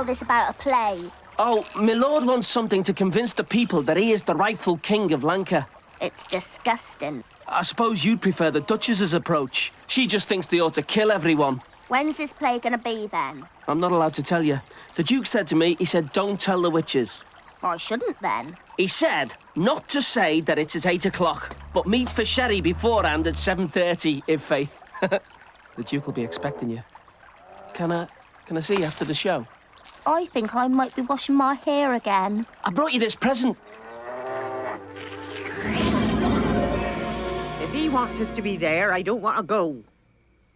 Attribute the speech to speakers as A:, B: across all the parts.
A: all this about a play?
B: Oh, my lord wants something to convince the people that he is the rightful king of Lanka.
A: It's disgusting.
B: I suppose you'd prefer the Duchess's approach. She just thinks they ought to kill everyone.
A: When's this play gonna be, then?
B: I'm not allowed to tell you. The Duke said to me, he said, don't tell the witches.
A: I shouldn't, then.
B: He said not to say that it's at 8 o'clock, but meet for sherry beforehand at 7:30, if faith. The Duke will be expecting you. Can I see you after the show?
A: I think I might be washing my hair again.
B: I brought you this present.
C: If he wants us to be there, I don't want to go.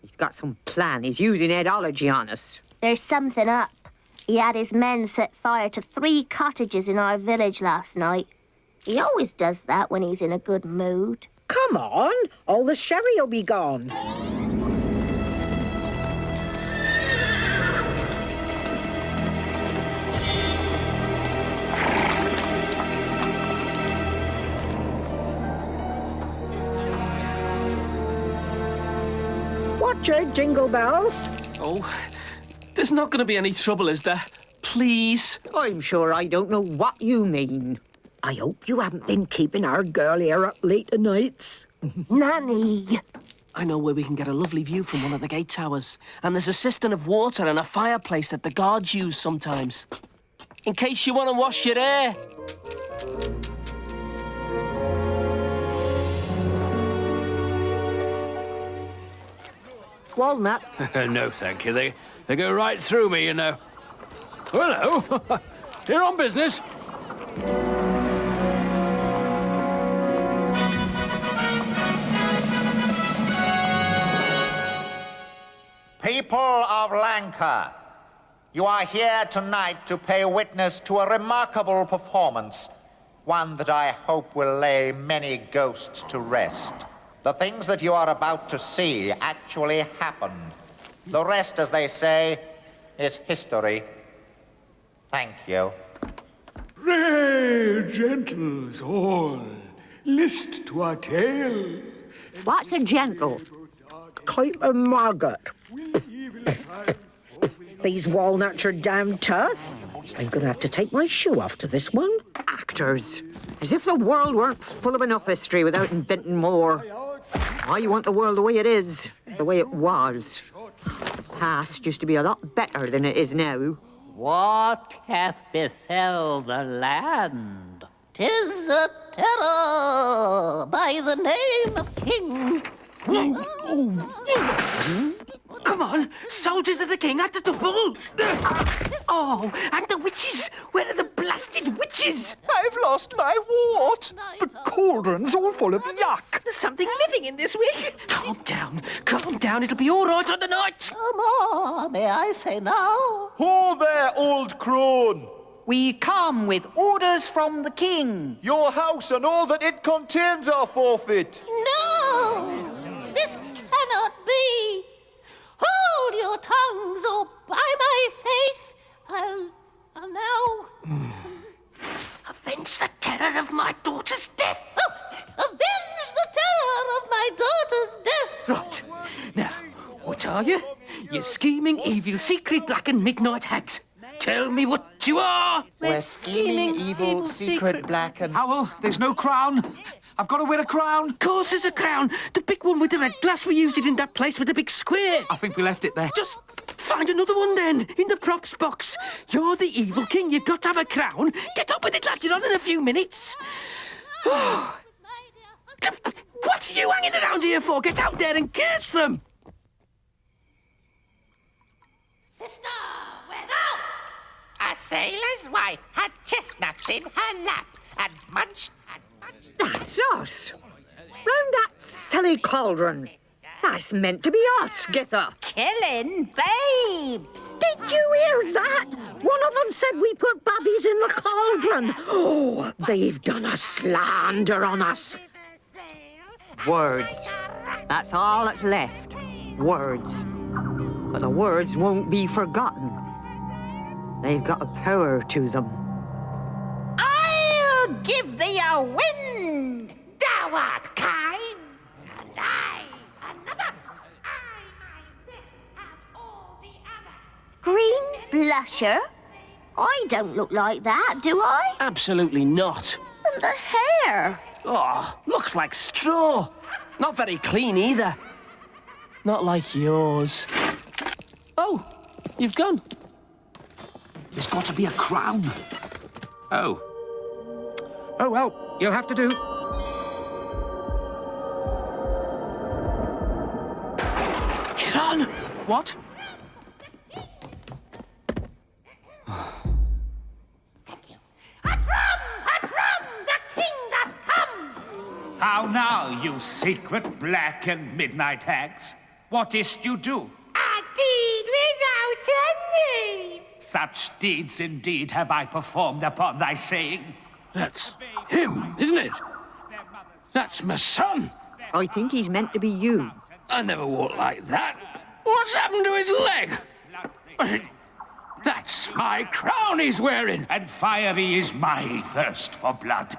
C: He's got some plan. He's using ideology on us.
A: There's something up. He had his men set fire to 3 cottages in our village last night. He always does that when he's in a good mood.
D: Come on, all the sherry will be gone. Watch out, Jingle Bells.
B: Oh, there's not going to be any trouble, is there? Please?
C: I'm sure I don't know what you mean.
D: I hope you haven't been keeping our girl here up late o' nights.
A: Nanny!
B: I know where we can get a lovely view from one of the gate towers. And there's a cistern of water and a fireplace that the guards use sometimes. In case you want to wash your hair.
C: Walnut.
E: No, thank you. They go right through me, you know. Well, hello. Here on business.
F: People of Lanka, you are here tonight to pay witness to a remarkable performance, one that I hope will lay many ghosts to rest. The things that you are about to see actually happened. The rest, as they say, is history. Thank you.
G: Pray, gentles all, list to our tale.
C: What's a gentle?
D: Kite and Margaret. These walnuts are damn tough. I'm going to have to take my shoe off to this one.
C: Actors. As if the world weren't full of enough history without inventing more. I want the world the way it is, the way it was. The past used to be a lot better than it is now.
H: What hath befell the land? 'Tis a terror by the name of King.
B: Come on, soldiers of the king at the double. Oh, and the witches. Where are the blasted witches?
I: I've lost my wart. The cauldron's all full of yuck.
B: There's something living in this wig. Calm down. It'll be all right on the night.
H: Come on, may I say now?
I: Ho there, old crone.
J: We come with orders from the king.
I: Your house and all that it contains are forfeit.
H: No! This cannot be. Hold your tongues, or by my faith, I'll now...
B: Avenge the terror of my daughter's death.
H: Oh, avenge the terror of my daughter's death.
B: Right. Now, what are you? You scheming, evil, secret, black and midnight hags. Tell me what you are.
F: We're scheming, evil, secret, black and...
I: Howell, there's no crown. I've got to wear a crown.
B: Of course there's a crown. The big one with the red glass. We used it in that place with the big square.
I: I think we left it there.
B: Just find another one then, in the props box. You're the evil king. You've got to have a crown. Get up with it, lad. You're on in a few minutes. What are you hanging around here for? Get out there and curse them.
H: Sister, where thou?
F: A sailor's wife had chestnuts in her lap and munched and munched.
C: That's us. Round that silly cauldron. That's meant to be us, Githa.
J: Killing babes.
D: Did you hear that? One of them said we put babbies in the cauldron. Oh, they've done a slander on us.
C: Words. That's all that's left. Words. But the words won't be forgotten. They've got a power to them.
J: I'll give thee a wind.
F: Thou art kind, and I another. I myself have all the other.
A: Green blusher? I don't look like that, do I?
B: Absolutely not.
A: And the hair.
B: Oh, looks like straw. Not very clean either. Not like yours. Oh, you've gone.
K: There's got to be a crown.
L: Oh. Oh, well, you'll have to do.
B: Get on. What?
H: A drum, the king doth come!
K: How now, you secret black and midnight hags? What is't you do?
H: A deed without a name!
K: Such deeds indeed have I performed upon thy saying.
E: That's him, isn't it? That's my son.
C: I think he's meant to be you.
E: I never walked like that. What's happened to his leg? That's my crown he's wearing.
K: And fiery is my thirst for blood.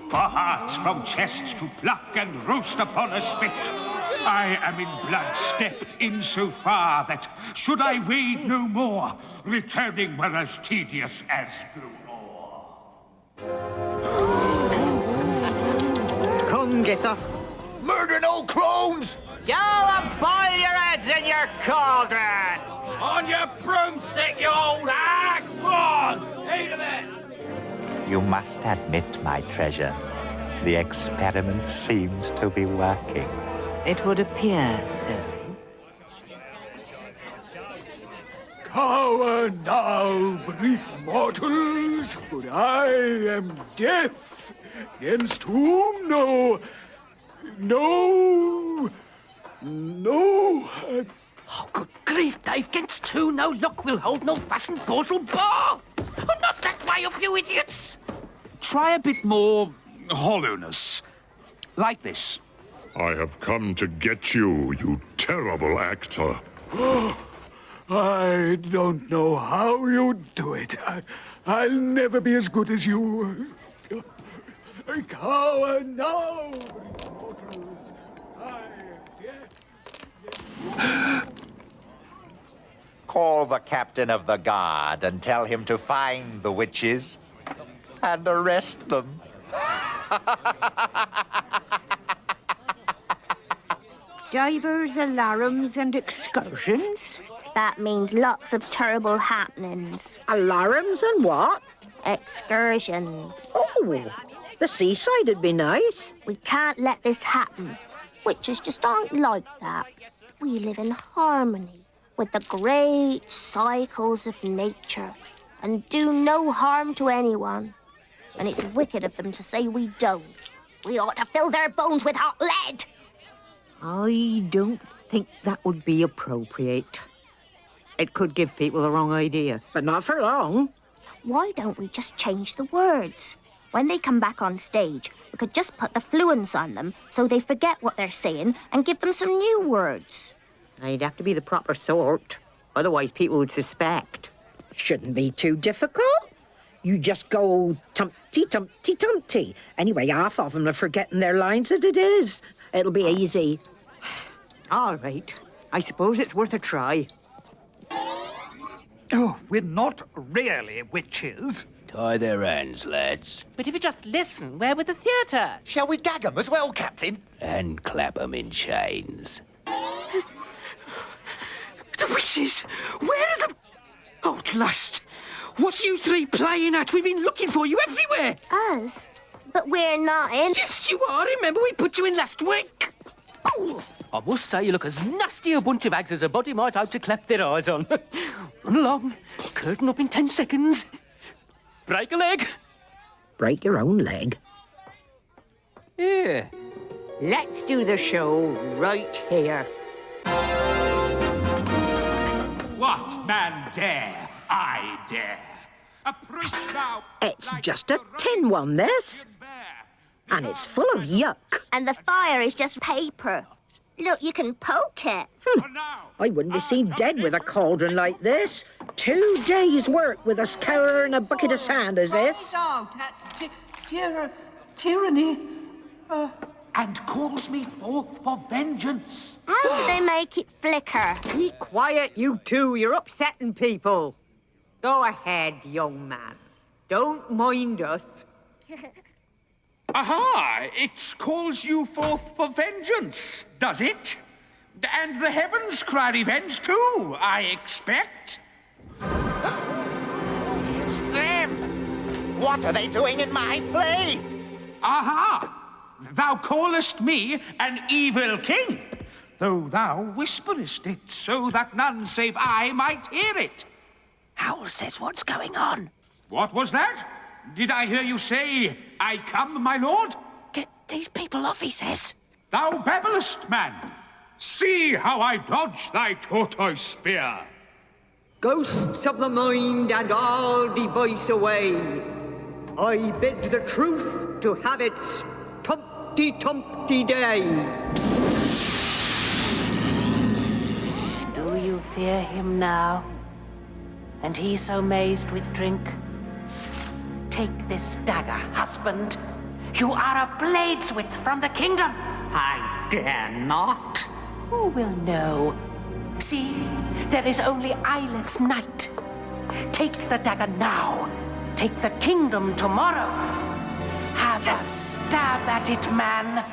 K: For hearts from chests to pluck and roast upon a spit. I am in blood stepped in so far that, should I wade no more, returning were as tedious as go o'er.
C: Come, Githa.
F: Murdering old crones!
J: Go and boil your heads in your cauldron!
E: On your broomstick, you old hag! Go on, eat of it!
F: You must admit, my treasure, the experiment seems to be working.
J: It would appear so.
G: Cower now, brief mortals, for I am deaf, against whom no.
B: Oh, good grief, Dave. Against two, no luck will hold no fastened portal bar. Oh, not that way up, you idiots.
K: Try a bit more hollowness. Like this.
M: I have come to get you, you terrible actor.
G: I don't know how you do it. I'll never be as good as you. Cower now, brief mortals. I am deaf.
F: Call the captain of the guard and tell him to find the witches and arrest them.
C: Divers, alarums, and excursions?
A: That means lots of terrible happenings.
D: Alarums and what?
A: Excursions.
D: Oh, the seaside'd be nice.
A: We can't let this happen. Witches just aren't like that. We live in harmony with the great cycles of nature and do no harm to anyone. And it's wicked of them to say we don't. We ought to fill their bones with hot lead.
C: I don't think that would be appropriate. It could give people the wrong idea.
D: But not for long.
A: Why don't we just change the words? When they come back on stage, we could just put the fluence on them so they forget what they're saying and give them some new words.
C: They'd have to be the proper sort. Otherwise, people would suspect.
D: Shouldn't be too difficult. You just go tumpty, tumpty, tumpty. Anyway, half of them are forgetting their lines as it is. It'll be easy.
C: All right. I suppose it's worth a try.
L: Oh, we're not really witches.
E: Tie their hands, lads.
J: But if you just listen, where would the theatre?
F: Shall we gag 'em as well, Captain?
E: And clap 'em in chains.
B: The witches! Where are the... Oh, at last! What are you three playing at? We've been looking for you everywhere.
A: Us? But we're not in.
B: Yes, you are. Remember, we put you in last week. Oh.
J: I must say you look as nasty a bunch of hags as a body might hope to clap their eyes on. Run along. Curtain up in 10 seconds. Break a leg.
D: Break your own leg.
C: Here. Let's do the show right here.
K: What man dare? I dare. Approach now.
D: It's just a tin one, this. And it's full of yuck.
A: And the fire is just paper. Look, you can poke it.
D: I wouldn't be seen dead with a cauldron like this. 2 days' work with a scourer and a bucket of sand as this.
J: Tyranny.
K: And calls me forth for vengeance.
A: How do they make it flicker?
C: Be quiet, you two. You're upsetting people. Go ahead, young man. Don't mind us.
K: Aha! It calls you forth for vengeance, does it? And the heavens cry revenge too, I expect.
F: It's them! What are they doing in my play?
K: Aha! Thou callest me an evil king, though thou whisperest it so that none save I might hear it.
J: Howl says what's going on.
K: What was that? Did I hear you say, I come, my lord?
J: Get these people off, he says.
K: Thou babblest, man. See how I dodge thy tortoise spear.
C: Ghosts of the mind and all device away. I bid the truth to have its Tumpty day.
N: Do you fear him now? And he so mazed with drink? Take this dagger, husband. You are a blade's width from the kingdom.
C: I dare not.
N: Who will know? See, there is only eyeless night. Take the dagger now. Take the kingdom tomorrow. Have a stab at it, man.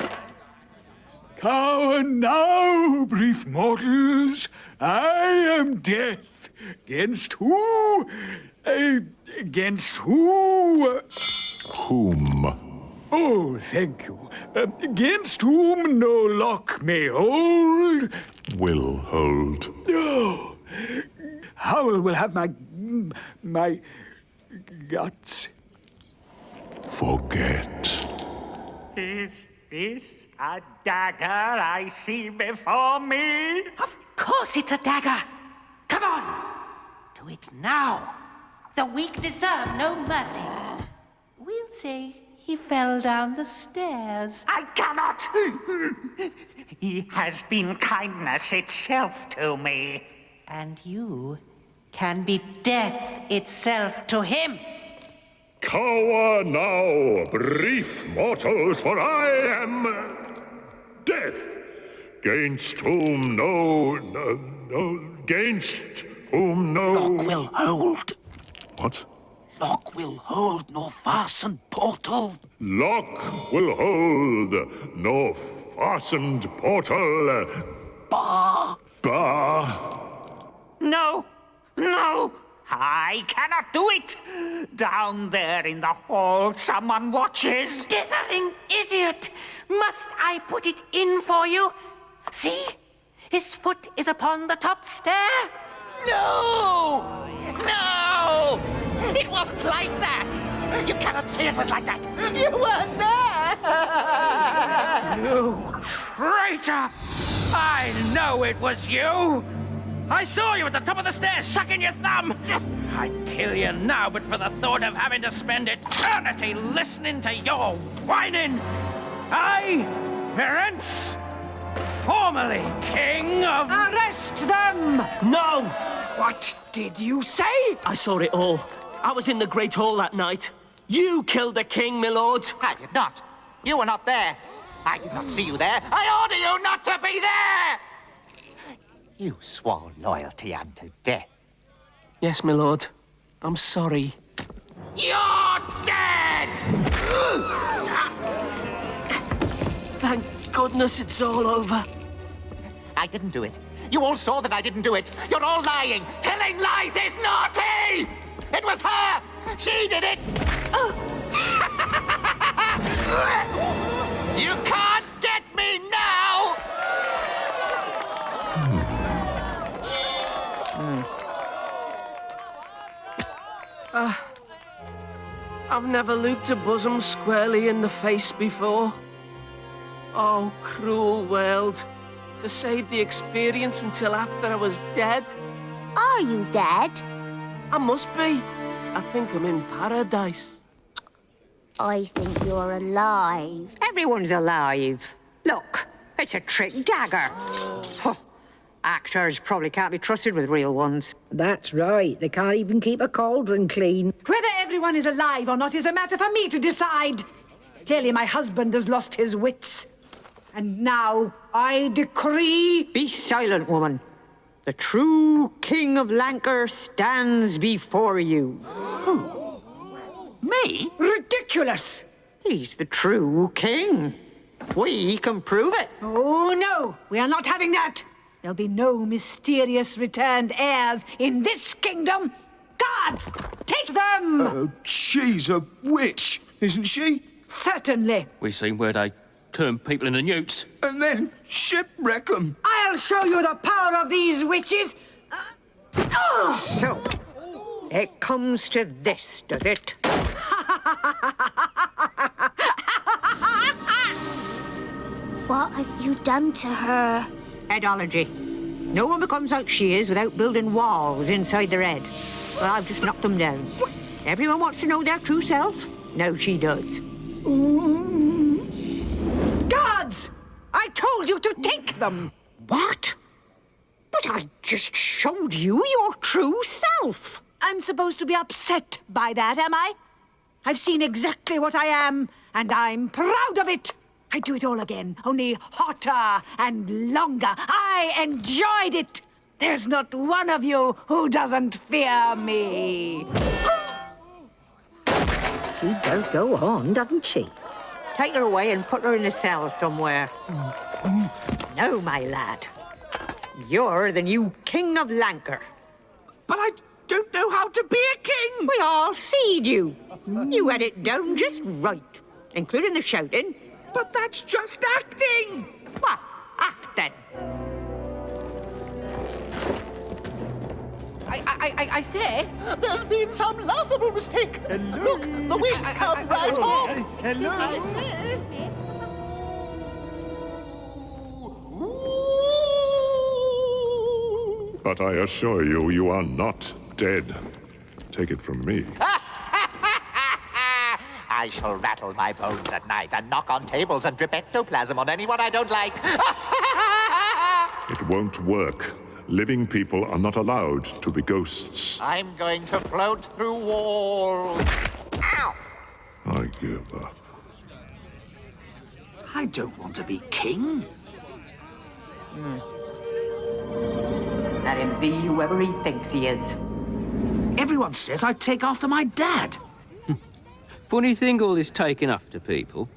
G: Cower now, brief mortals. I am death. Against who? Against who?
M: Whom?
G: Oh, thank you. Against whom no lock may hold.
M: Will hold.
G: Oh, Howl will have my guts.
M: Forget.
I: Is this a dagger I see before me?
N: Of course it's a dagger. Come on. Do it now. The weak deserve no mercy. We'll say he fell down the stairs.
I: I cannot! He has been kindness itself to me.
N: And you can be death itself to him.
M: Cower now, brief mortals, for I am death. Gainst whom gainst whom no...
E: Lock will hold.
M: What?
E: Lock will hold, nor fasten portal.
M: Lock will hold, no fastened portal.
E: Bar.
I: No! No! I cannot do it! Down there in the hall, someone watches.
N: Dithering idiot! Must I put it in for you? See? His foot is upon the top stair.
F: No! No! It wasn't like that! You cannot say it was like that! You weren't there!
J: You traitor! I know it was you! I saw you at the top of the stairs sucking your thumb! I'd kill you now, but for the thought of having to spend eternity listening to your whining! I, Virence, formerly king of...
D: Arrest them!
B: No!
D: What did you say?
B: I saw it all. I was in the Great Hall that night. You killed the king, my lord.
F: I did not. You were not there. I did not see you there. I order you not to be there! You swore loyalty unto death.
B: Yes, my lord. I'm sorry.
F: You're dead!
B: Thank goodness it's all over.
F: I didn't do it. You all saw that I didn't do it. You're all lying. Telling lies is naughty! It was her! She did it! You can't get me now!
B: I've never looked a bosom squarely in the face before. Oh, cruel world. To save the experience until after I was dead.
A: Are you dead?
B: I must be. I think I'm in paradise.
A: I think you're alive.
C: Everyone's alive. Look, it's a trick dagger. Huh. Actors probably can't be trusted with real ones.
D: That's right. They can't even keep a cauldron clean.
O: Whether everyone is alive or not is a matter for me to decide. Clearly my husband has lost his wits. And now I decree...
C: Be silent, woman. The true King of Lancre stands before you.
I: Who? Me?
O: Ridiculous!
C: He's the true king. We can prove it.
O: Oh, no, we are not having that. There'll be no mysterious returned heirs in this kingdom. Guards, take them!
G: She's a witch, isn't she?
O: Certainly.
J: We seen where they turn people into newts.
G: And then shipwreck them.
O: I'll show you the power of these witches.
C: So, it comes to this, does it?
A: What have you done to her?
C: Headology. No one becomes like she is without building walls inside their head. Well, I've just knocked them down. Everyone wants to know their true self. Now she does.
O: Guards! I told you to take them.
C: What? But I just showed you your true self.
O: I'm supposed to be upset by that, am I? I've seen exactly what I am, and I'm proud of it. I'd do it all again, only hotter and longer. I enjoyed it. There's not one of you who doesn't fear me.
D: She does go on, doesn't she?
C: Take her away and put her in a cell somewhere. No, my lad. You're the new King of Lancre.
L: But I don't know how to be a king.
C: We all seed you. You had it down just right, including the shouting.
L: But that's just acting.
C: What? Acting?
N: I say...
F: There's been some laughable mistake. Look, the wings come right off.
M: But I assure you, you are not dead. Take it from me.
F: I shall rattle my bones at night and knock on tables and drip ectoplasm on anyone I don't like.
M: It won't work. Living people are not allowed to be ghosts.
F: I'm going to float through walls. Ow!
M: I give up.
I: I don't want to be king.
C: Let him be whoever he thinks he is.
I: Everyone says I take after my dad.
B: Funny thing, all this taking after people.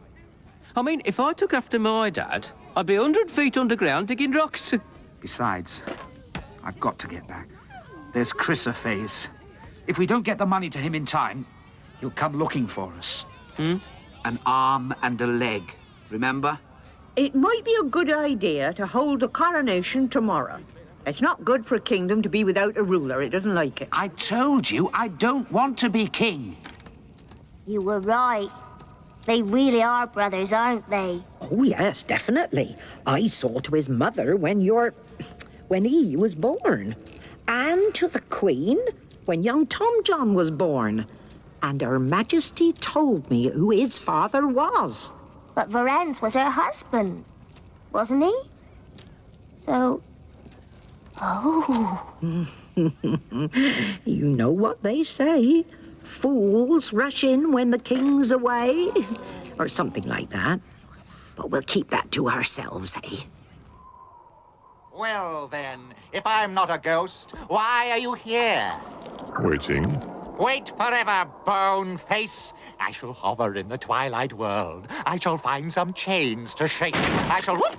B: I mean, if I took after my dad, I'd be 100 feet underground digging rocks.
I: Besides, I've got to get back. There's Chrysophase. If we don't get the money to him in time, he'll come looking for us. An arm and a leg, remember?
C: It might be a good idea to hold the coronation tomorrow. It's not good for a kingdom to be without a ruler. It doesn't like it.
I: I told you I don't want to be king.
A: You were right. They really are brothers, aren't they?
D: Oh, yes, definitely. I saw to his mother when he was born. And to the Queen when young Tom John was born. And Her Majesty told me who his father was.
A: But Varennes was her husband, wasn't he? So... Oh.
D: You know what they say. Fools rush in when the king's away. Or something like that. But we'll keep that to ourselves, eh?
F: Well, then, if I'm not a ghost, why are you here?
M: Waiting.
F: Wait forever, bone face. I shall hover in the twilight world. I shall find some chains to shake. I shall... Whoop!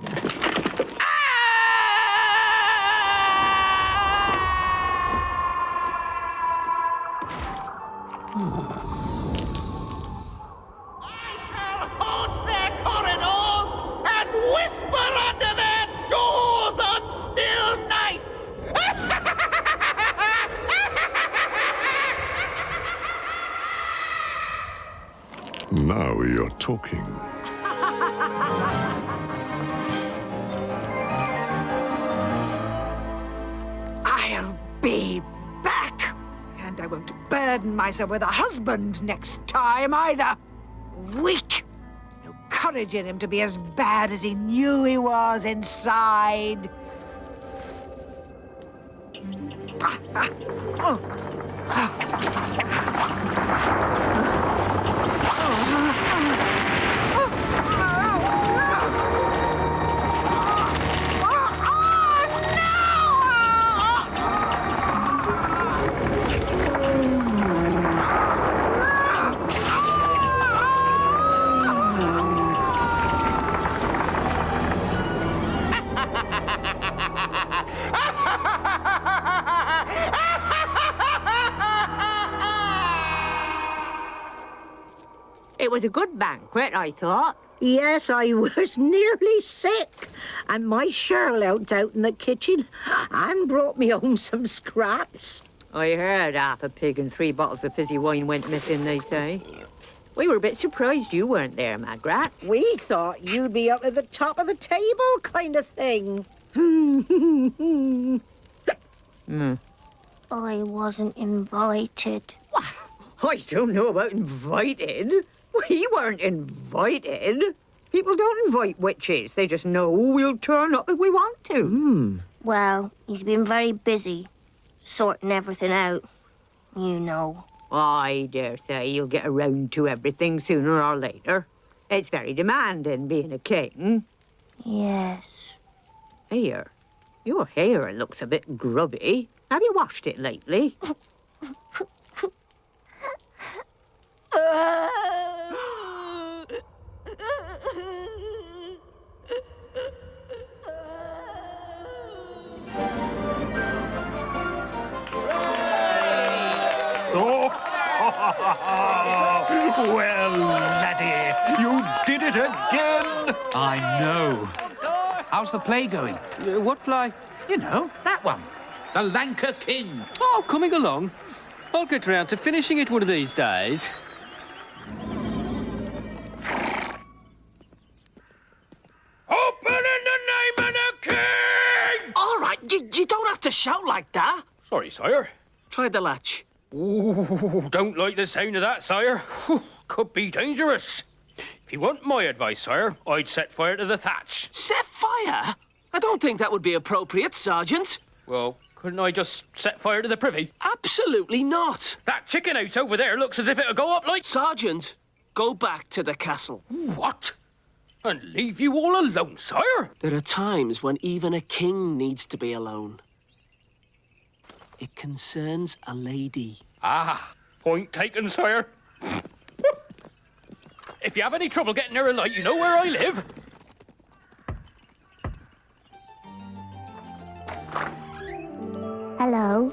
F: I shall haunt their corridors and whisper under their doors on still nights.
M: Now you're talking.
O: I'll be back. And I won't burden myself with a husband next time either. Weak. No courage in him to be as bad as he knew he was inside.
C: It was a good banquet, I thought.
D: Yes, I was nearly sick. And my Charlotte out in the kitchen and brought me home some scraps.
C: I heard half a pig and 3 bottles of fizzy wine went missing, they say. We were a bit surprised you weren't there, Magrat.
D: We thought you'd be up at the top of the table kind of thing.
A: I wasn't invited.
C: I don't know about invited. We weren't invited. People don't invite witches. They just know we'll turn up if we want to.
A: Well, he's been very busy, sorting everything out. You know.
C: I dare say you'll get around to everything sooner or later. It's very demanding, being a king.
A: Yes.
C: Here, your hair looks a bit grubby. Have you washed it lately?
G: Well, laddie, you did it again.
I: I know. How's the play going?
B: What play?
I: You know, that one. The Lanka King.
B: Oh, coming along. I'll get round to finishing it one of these days.
J: Open in the name of the king!
B: All right, you don't have to shout like that.
J: Sorry, sire.
B: Try the latch.
J: Ooh, don't like the sound of that, sire. Whew, could be dangerous. If you want my advice, sire, I'd set fire to the thatch.
B: Set fire? I don't think that would be appropriate, Sergeant.
J: Well, couldn't I just set fire to the privy?
B: Absolutely not.
J: That chicken house over there looks as if it'll go up like...
B: Sergeant, go back to the castle.
J: What? And leave you all alone, sire?
B: There are times when even a king needs to be alone. It concerns a lady.
J: Ah, point taken, sire. If you have any trouble getting there alight, you know where I live.
A: Hello.